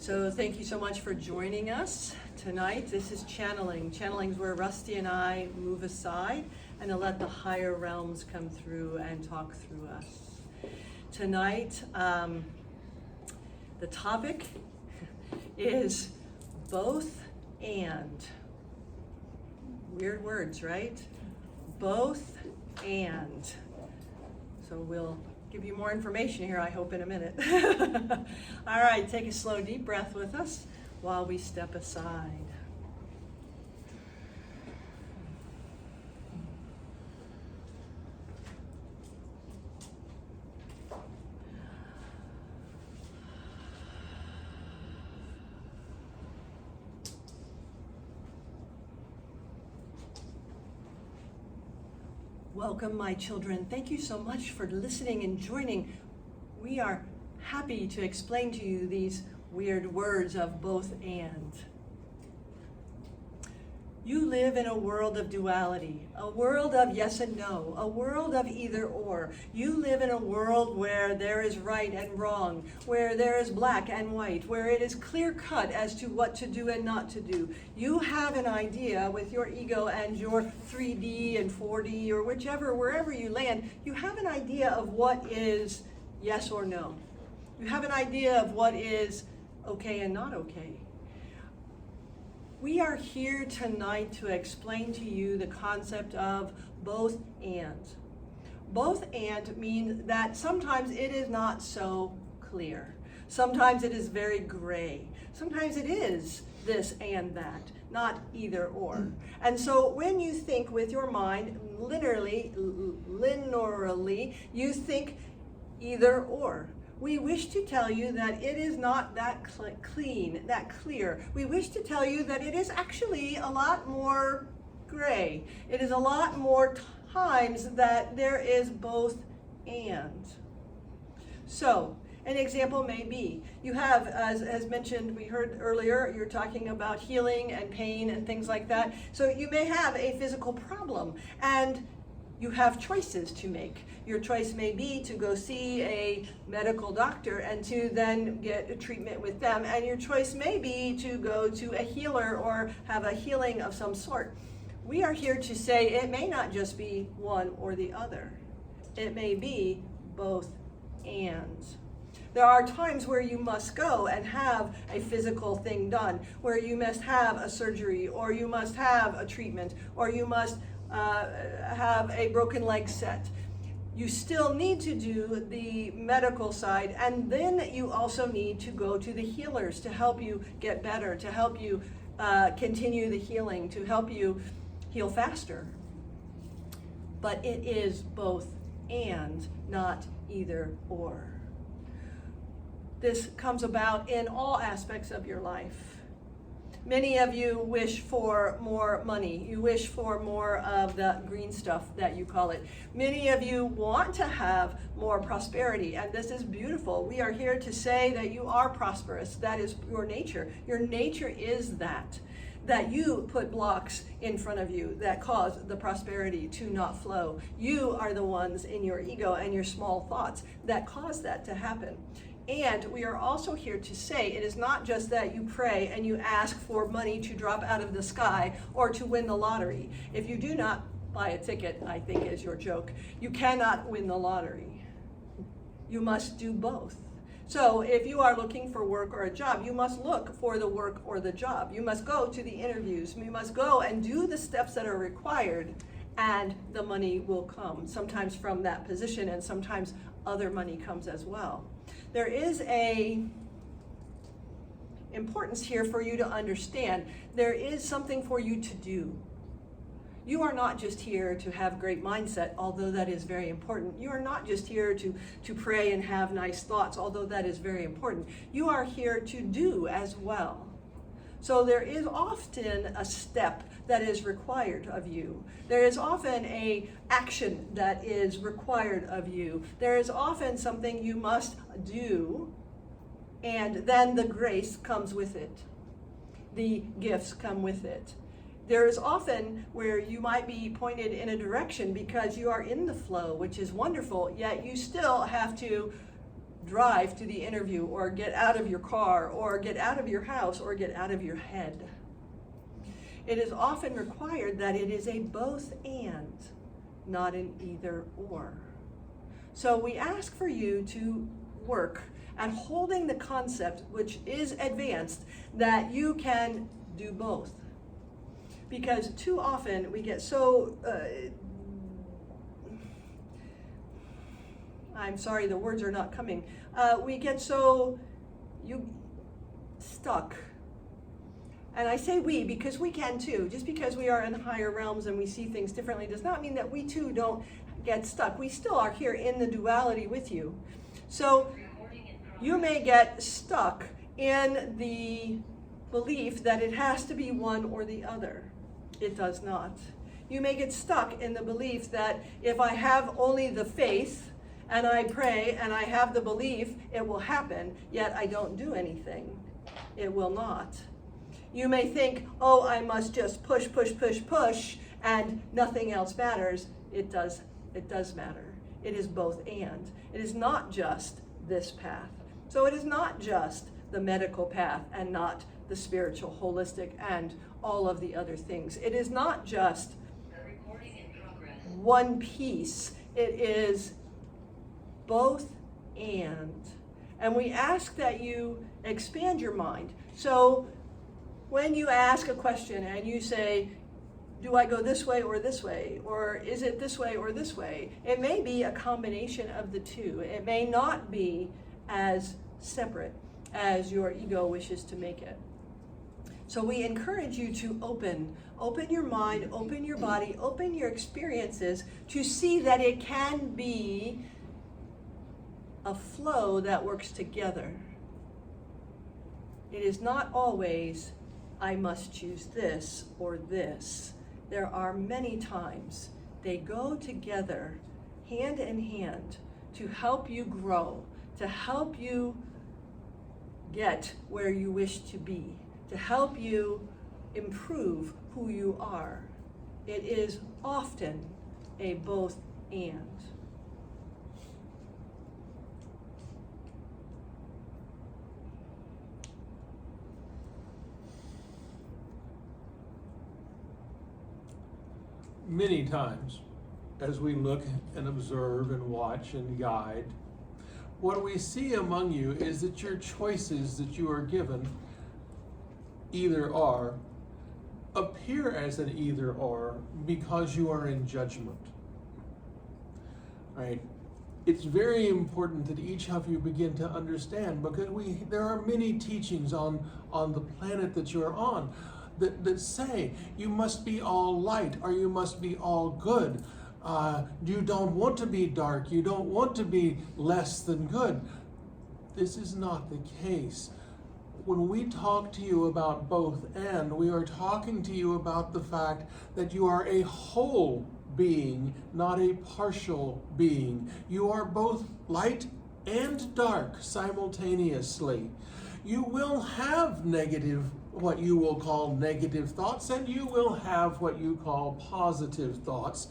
So thank you so much for joining us tonight. This is channeling. Channeling is where Rusty and I move aside and to let the higher realms come through and talk through us. Tonight, the topic is both and. Weird words, right? Both and. So we'll give you more information here, I hope, in a minute. All right, take a slow, deep breath with us while we step aside. Welcome, my children. Thank you so much for listening and joining. We are happy to explain to you these weird words of both and. You live in a world of duality, a world of yes and no, a world of either or. You live in a world where there is right and wrong, where there is black and white, where it is clear cut as to what to do and not to do. You have an idea with your ego and your 3D and 4D or whichever, wherever you land, you have an idea of what is yes or no. You have an idea of what is okay and not okay. We are here tonight to explain to you the concept of both and. Both and means that sometimes it is not so clear. Sometimes it is very gray. Sometimes it is this and that, not either or. And so when you think with your mind, linearly, you think either or. We wish to tell you that it is not that clean, that clear. We wish to tell you that it is actually a lot more gray. It is a lot more times that there is both and. So, an example may be, you have, as mentioned, we heard earlier, you're talking about healing and pain and things like that. So you may have a physical problem and you have choices to make. Your choice may be to go see a medical doctor and to then get a treatment with them. And your choice may be to go to a healer or have a healing of some sort. We are here to say it may not just be one or the other. It may be both and. There are times where you must go and have a physical thing done, where you must have a surgery, or you must have a treatment, or you must have a broken leg set. You still need to do the medical side, and then you also need to go to the healers to help you get better, to help you continue the healing, to help you heal faster. But it is both and, not either or. This comes about in all aspects of your life. Many of you wish for more money. You wish for more of the green stuff that you call it. Many of you want to have more prosperity, and this is beautiful. We are here to say that you are prosperous. That is your nature. Your nature is that you put blocks in front of you that cause the prosperity to not flow. You are the ones in your ego and your small thoughts that cause that to happen. And we are also here to say it is not just that you pray and you ask for money to drop out of the sky or to win the lottery. If you do not buy a ticket, I think is your joke, you cannot win the lottery. You must do both. So if you are looking for work or a job, you must look for the work or the job. You must go to the interviews. You must go and do the steps that are required, and the money will come, sometimes from that position, and sometimes other money comes as well. There is a importance here for you to understand. There is something for you to do. You are not just here to have great mindset, although that is very important. You are not just here to pray and have nice thoughts, although that is very important. You are here to do as well. So there is often a step that is required of you. There is often an action that is required of you. There is often something you must do, and then the grace comes with it. The gifts come with it. There is often where you might be pointed in a direction because you are in the flow, which is wonderful, yet you still have to drive to the interview, or get out of your car, or get out of your house, or get out of your head. It is often required that it is a both and, not an either or. So we ask for you to work at holding the concept, which is advanced, that you can do both. Because too often we get so, I'm sorry, the words are not coming. We get so stuck. And I say we because we can too. Just because we are in higher realms and we see things differently does not mean that we too don't get stuck. We still are here in the duality with you. So you may get stuck in the belief that it has to be one or the other. It does not. You may get stuck in the belief that if I have only the faith and I pray and I have the belief, it will happen, yet I don't do anything. It will not. You may think, oh, I must just push, and nothing else matters. It does matter. It is both and. It is not just this path. So it is not just the medical path and not the spiritual, holistic, and all of the other things. It is not just one piece. It is both and. And we ask that you expand your mind. So when you ask a question and you say, do I go this way? Or is it this way or this way? It may be a combination of the two. It may not be as separate as your ego wishes to make it. So we encourage you to open your mind, open your body, open your experiences to see that it can be a flow that works together. It is not always, I must choose this or this. There are many times they go together, hand in hand, to help you grow, to help you get where you wish to be, to help you improve who you are. It is often a both and. Many times, as we look and observe and watch and guide, what we see among you is that your choices that you are given, either or, appear as an either or because you are in judgment. Right? It's very important that each of you begin to understand, because there are many teachings on the planet that you're on that say you must be all light or you must be all good. You don't want to be dark. You don't want to be less than good. This is not the case. When we talk to you about both and, we are talking to you about the fact that you are a whole being, not a partial being. You are both light and dark simultaneously. You will have what you will call negative thoughts, and you will have what you call positive thoughts.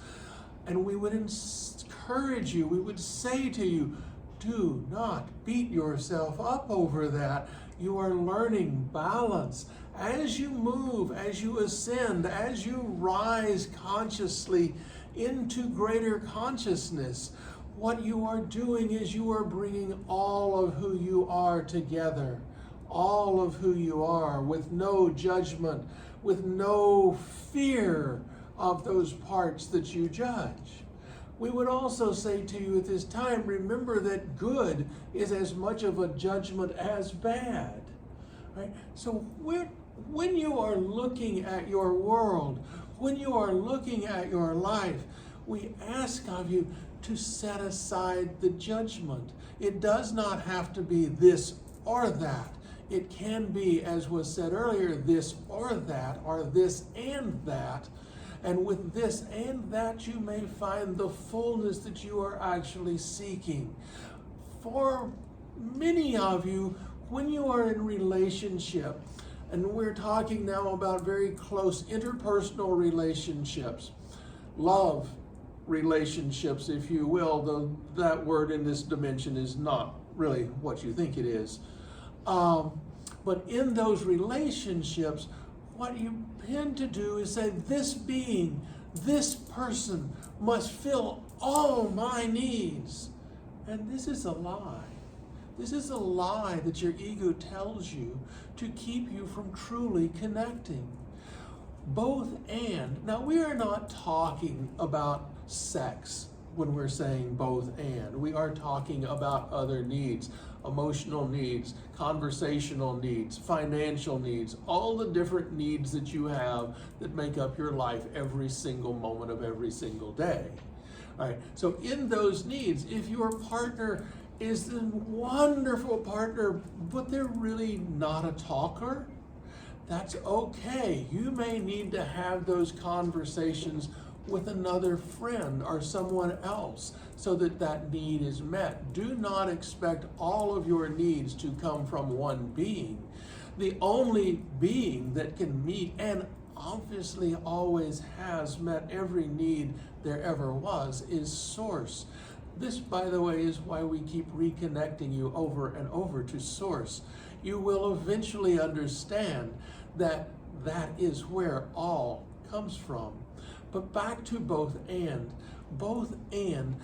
And we would encourage you, we would say to you, do not beat yourself up over that. You are learning balance. As you move, as you ascend, as you rise consciously into greater consciousness, what you are doing is you are bringing all of who you are together. All of who you are, with no judgment, with no fear of those parts that you judge. We would also say to you at this time, remember that good is as much of a judgment as bad. Right? So when you are looking at your world, when you are looking at your life, we ask of you to set aside the judgment. It does not have to be this or that. It can be, as was said earlier, this or that, or this and that. And with this and that, you may find the fullness that you are actually seeking. For many of you, when you are in relationship, and we're talking now about very close interpersonal relationships, love relationships, if you will, though that word in this dimension is not really what you think it is. But in those relationships, what you tend to do is say, this being, this person must fill all my needs. And this is a lie. This is a lie that your ego tells you to keep you from truly connecting. Both and. Now, we are not talking about sex when we're saying both and. We are talking about other needs, emotional needs, conversational needs, financial needs, all the different needs that you have that make up your life every single moment of every single day. All right, so in those needs, if your partner is a wonderful partner, but they're really not a talker, that's okay. You may need to have those conversations with another friend or someone else so that that need is met. Do not expect all of your needs to come from one being. The only being that can meet and obviously always has met every need there ever was is Source. This, by the way, is why we keep reconnecting you over and over to Source. You will eventually understand that that is where all comes from. But back to both and. Both and.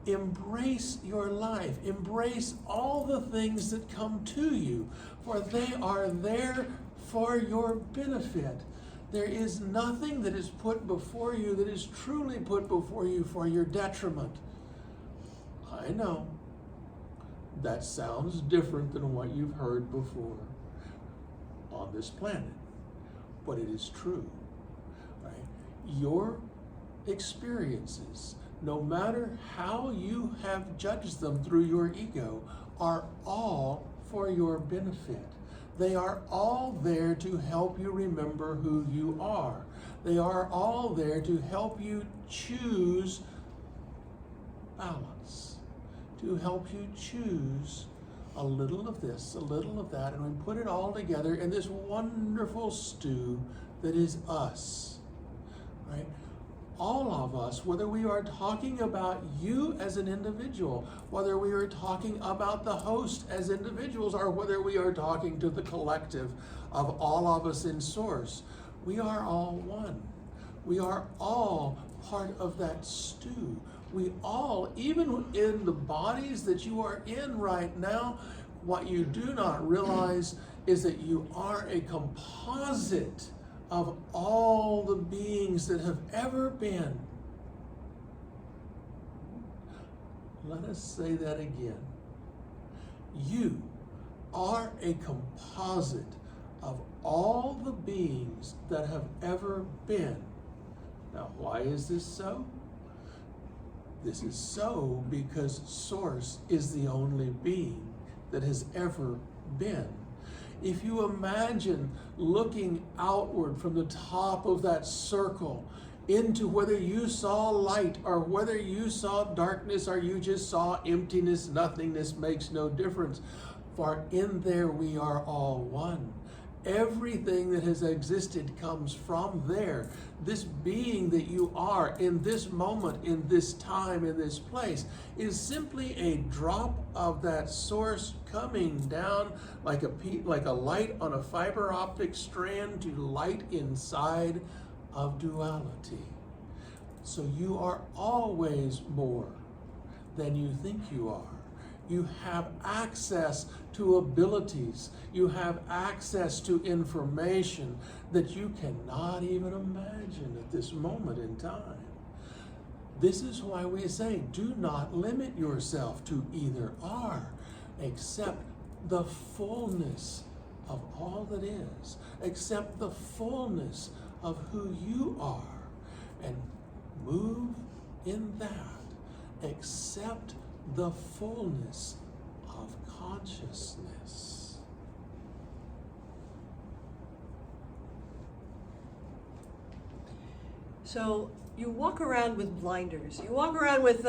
Embrace your life. Embrace all the things that come to you, for they are there for your benefit. There is nothing that is put before you that is truly put before you for your detriment. I know that sounds different than what you've heard before on this planet, but it is true. Right? Your experiences, no matter how you have judged them through your ego, are all for your benefit. They are all there to help you remember who you are. They are all there to help you choose balance, to help you choose a little of this, a little of that, and we put it all together in this wonderful stew that is us, right? All of us, whether we are talking about you as an individual, whether we are talking about the host as individuals, or whether we are talking to the collective of all of us in Source, we are all one. We are all part of that stew. We all, even in the bodies that you are in right now, what you do not realize is that you are a composite of all the beings that have ever been. Let us say that again. You are a composite of all the beings that have ever been. Now, why is this so? This is so because Source is the only being that has ever been. If you imagine looking outward from the top of that circle into whether you saw light or whether you saw darkness or you just saw emptiness, nothingness makes no difference. For in there we are all one. Everything that has existed comes from there. This being that you are in this moment, in this time, in this place, is simply a drop of that Source coming down like a light on a fiber optic strand to light inside of duality. So you are always more than you think you are. You have access to abilities. You have access to information that you cannot even imagine at this moment in time. This is why we say, do not limit yourself to either or. Accept the fullness of all that is. Accept the fullness of who you are and move in that. Accept the fullness of consciousness. So you walk around with blinders. You walk around with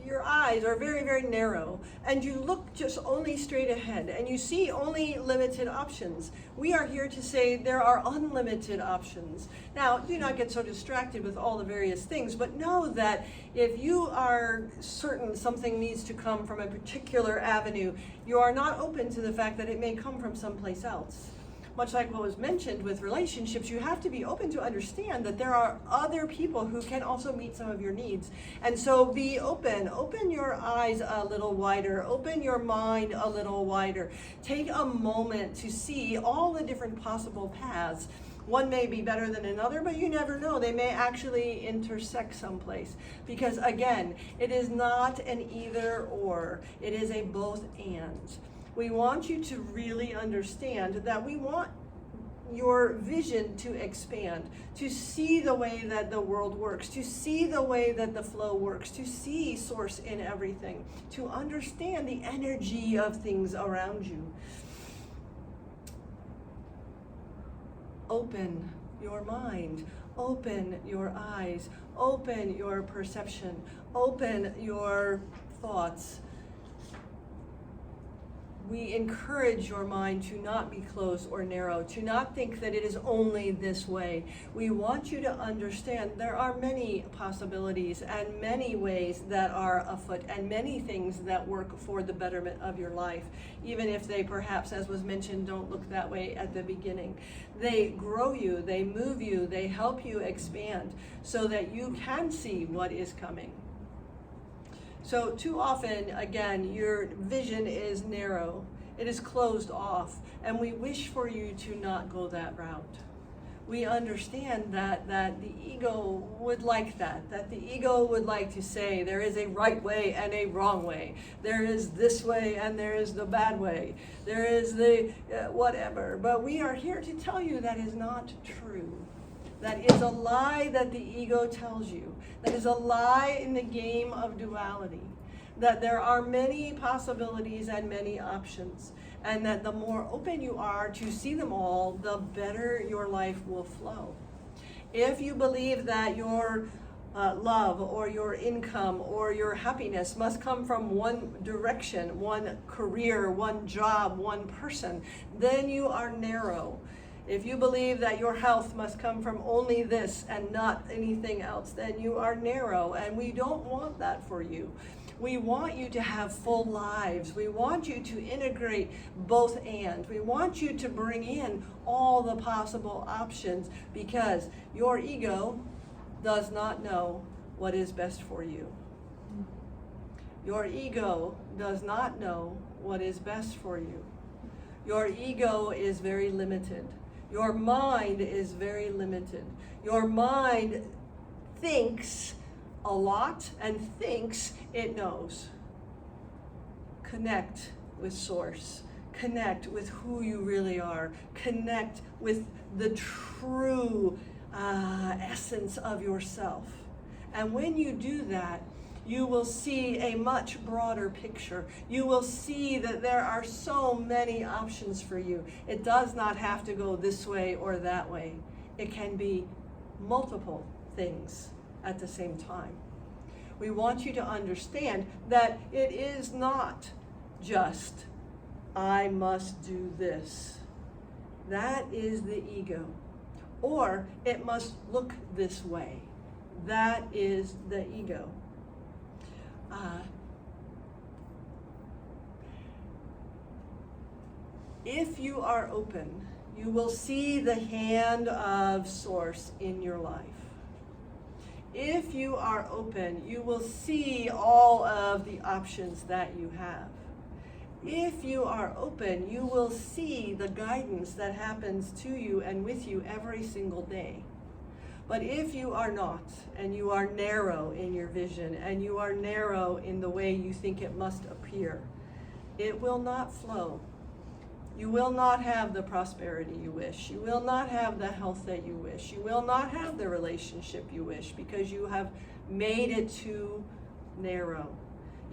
your eyes are very, very narrow, and you look just only straight ahead, and you see only limited options. We are here to say there are unlimited options. Now, do not get so distracted with all the various things, but know that if you are certain something needs to come from a particular avenue, you are not open to the fact that it may come from someplace else. Much like what was mentioned with relationships, you have to be open to understand that there are other people who can also meet some of your needs. And so be open. Open your eyes a little wider. Open your mind a little wider. Take a moment to see all the different possible paths. One may be better than another, but you never know. They may actually intersect someplace. Because again, it is not an either or. It is a both and. We want you to really understand that we want your vision to expand, to see the way that the world works, to see the way that the flow works, to see source in everything, to understand the energy of things around you. Open your mind, open your eyes, open your perception, open your thoughts. We encourage your mind to not be closed or narrow, to not think that it is only this way. We want you to understand there are many possibilities and many ways that are afoot and many things that work for the betterment of your life, even if they perhaps, as was mentioned, don't look that way at the beginning. They grow you, they move you, they help you expand so that you can see what is coming. So too often, again, your vision is narrow. It is closed off, and we wish for you to not go that route. We understand that the ego would like that the ego would like to say there is a right way and a wrong way. There is this way and there is the bad way. There is the whatever. But we are here to tell you that is not true. That is a lie that the ego tells you. That is a lie in the game of duality. That there are many possibilities and many options. And that the more open you are to see them all, the better your life will flow. If you believe that your love or your income or your happiness must come from one direction, one career, one job, one person, then you are narrow. If you believe that your health must come from only this and not anything else, then you are narrow, and we don't want that for you. We want you to have full lives. We want you to integrate both and. We want you to bring in all the possible options because your ego does not know what is best for you. Your ego does not know what is best for you. Your ego is very limited. Your mind is very limited. Your mind thinks a lot and thinks it knows. Connect with source. Connect with who you really are. Connect with the true essence of yourself. And when you do that, you will see a much broader picture. You will see that there are so many options for you. It does not have to go this way or that way. It can be multiple things at the same time. We want you to understand that it is not just, I must do this. That is the ego. Or it must look this way. That is the ego. If you are open, you will see the hand of source in your life. If you are open, you will see all of the options that you have. If you are open, you will see the guidance that happens to you and with you every single day. But if you are not, and you are narrow in your vision, and you are narrow in the way you think it must appear, it will not flow. You will not have the prosperity you wish. You will not have the health that you wish. You will not have the relationship you wish because you have made it too narrow.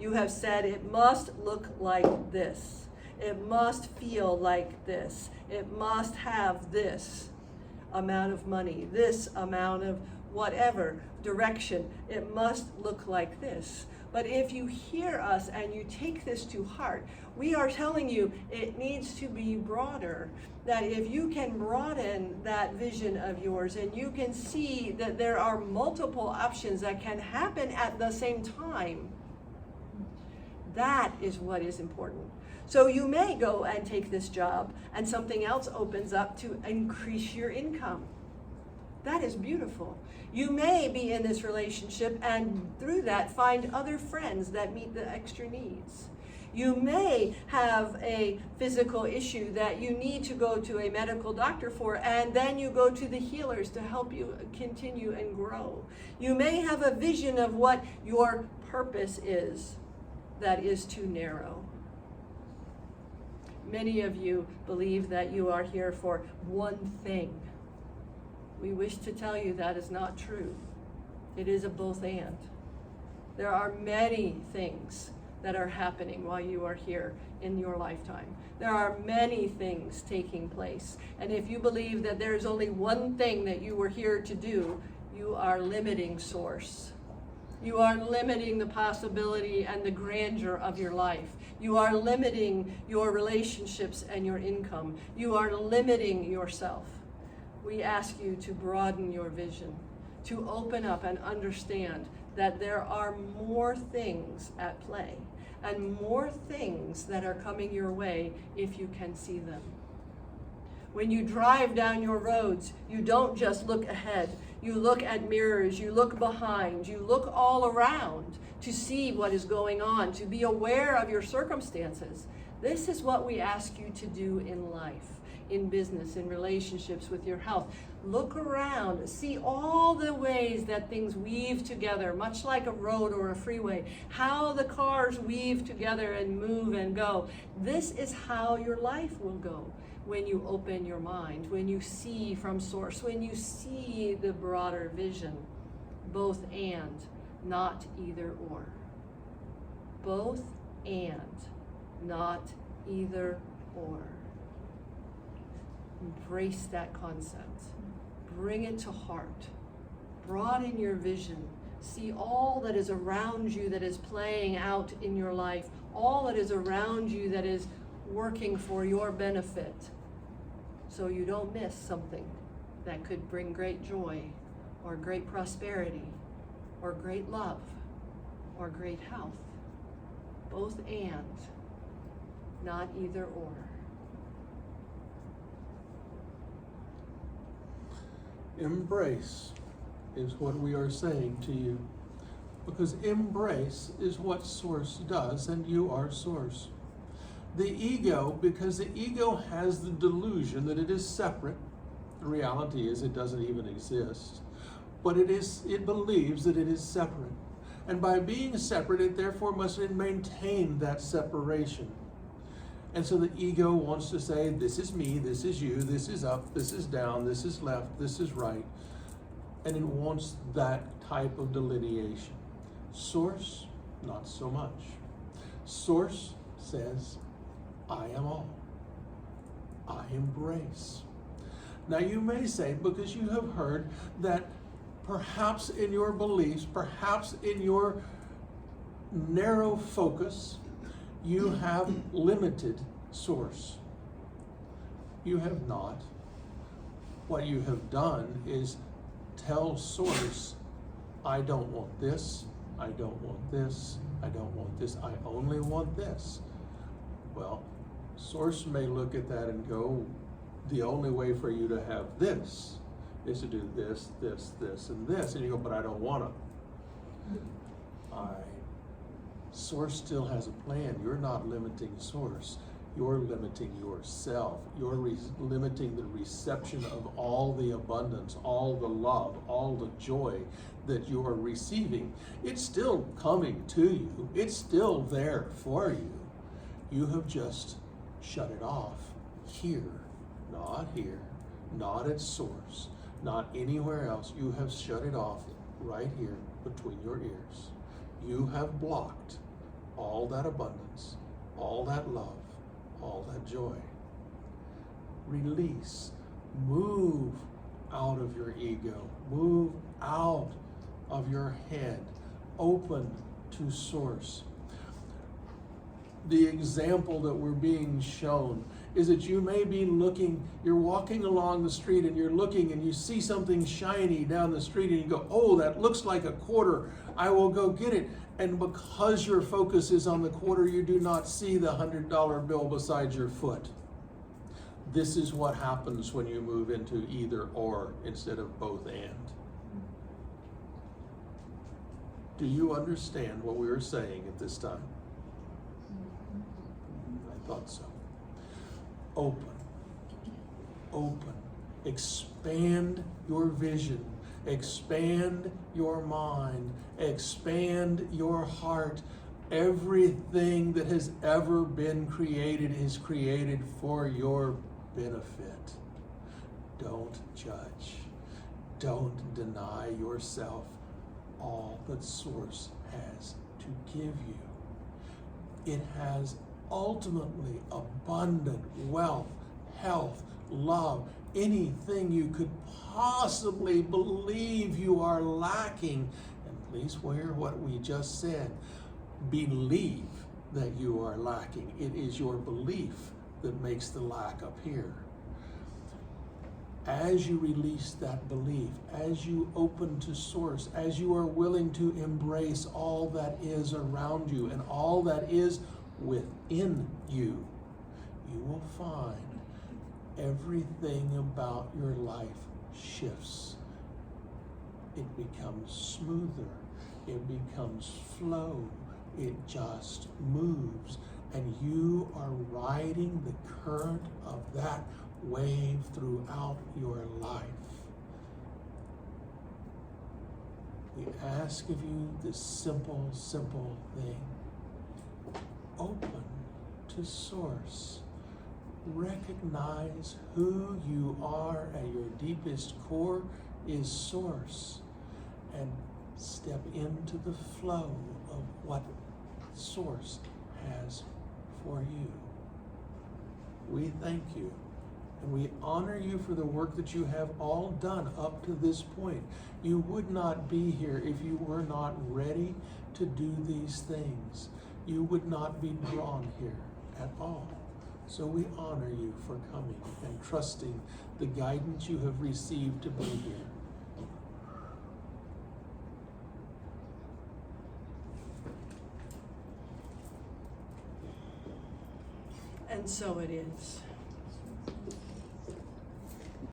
You have said it must look like this. It must feel like this. It must have this amount of money, this amount of whatever direction. It must look like this. But if you hear us and you take this to heart, we are telling you it needs to be broader. That if you can broaden that vision of yours and you can see that there are multiple options that can happen at the same time, that is what is important. So you may go and take this job and something else opens up to increase your income. That is beautiful. You may be in this relationship and through that find other friends that meet the extra needs. You may have a physical issue that you need to go to a medical doctor for, and then you go to the healers to help you continue and grow. You may have a vision of what your purpose is that is too narrow. Many of you believe that you are here for one thing. We wish to tell you that is not true. It is a both and. There are many things that are happening while you are here in your lifetime. There are many things taking place. And if you believe that there is only one thing that you were here to do, you are limiting Source. You are limiting the possibility and the grandeur of your life. You are limiting your relationships and your income. You are limiting yourself. We ask you to broaden your vision, to open up and understand that there are more things at play and more things that are coming your way if you can see them. When you drive down your roads, you don't just look ahead. You look at mirrors, you look behind, you look all around to see what is going on, to be aware of your circumstances. This is what we ask you to do in life, in business, in relationships, with your health. Look around, see all the ways that things weave together, much like a road or a freeway, how the cars weave together and move and go. This is how your life will go when you open your mind, when you see from Source, when you see the broader vision. Both and, not either or. Both and, not either or. Embrace that concept. Bring it to heart. Broaden your vision. See all that is around you that is playing out in your life, all that is around you that is working for your benefit, so you don't miss something that could bring great joy or great prosperity or great love or great health. Both and, not either or. Embrace is what we are saying to you, because embrace is what Source does, and you are Source. The ego, because the ego has the delusion that it is separate. The reality is it doesn't even exist, but it believes that it is separate. And by being separate, it therefore must maintain that separation. And so the ego wants to say, this is me, this is you, this is up, this is down, this is left, this is right. And it wants that type of delineation. Source, not so much. Source says, I am all. I embrace. Now you may say, because you have heard that perhaps in your beliefs, perhaps in your narrow focus, you have limited Source. You have not. What you have done is tell Source, I don't want this, I don't want this, I don't want this, I only want this. Well, Source may look at that and go, the only way for you to have this is to do this, this, this, and this. And you go, but I don't want to. Source still has a plan. You're not limiting Source. You're limiting yourself. You're limiting the reception of all the abundance, all the love, all the joy that you are receiving. It's still coming to you. It's still there for you. You have just shut it off here, not at Source, not anywhere else. You have shut it off right here between your ears. You have blocked all that abundance, all that love, all that joy. Release. Move out of your ego. Move out of your head. Open to source. The example that we're being shown is that you may be looking, you're walking along the street and you're looking and you see something shiny down the street and you go, oh, that looks like a quarter, I will go get it. And because your focus is on the quarter, you do not see the $100 bill beside your foot. This is what happens when you move into either or instead of both and. Do you understand what we are saying at this time? I thought so. Open, expand your vision, expand your mind, expand your heart. Everything that has ever been created is created for your benefit. Don't judge. Don't deny yourself all that Source has to give you. It has ultimately abundant wealth, health, love, anything you could possibly believe you are lacking. And please hear what we just said. Believe that you are lacking. It is your belief that makes the lack appear. As you release that belief, as you open to Source, as you are willing to embrace all that is around you and all that is within you, you will find everything about your life shifts. It becomes smoother. It becomes flow. It just moves. And you are riding the current of that wave throughout your life. We ask of you this simple thing. Open to Source. Recognize who you are at your deepest core is Source, and step into the flow of what Source has for you. We thank you and we honor you for the work that you have all done up to this point. You would not be here if you were not ready to do these things. You would not be drawn here at all. So we honor you for coming and trusting the guidance you have received to be here. And so it is.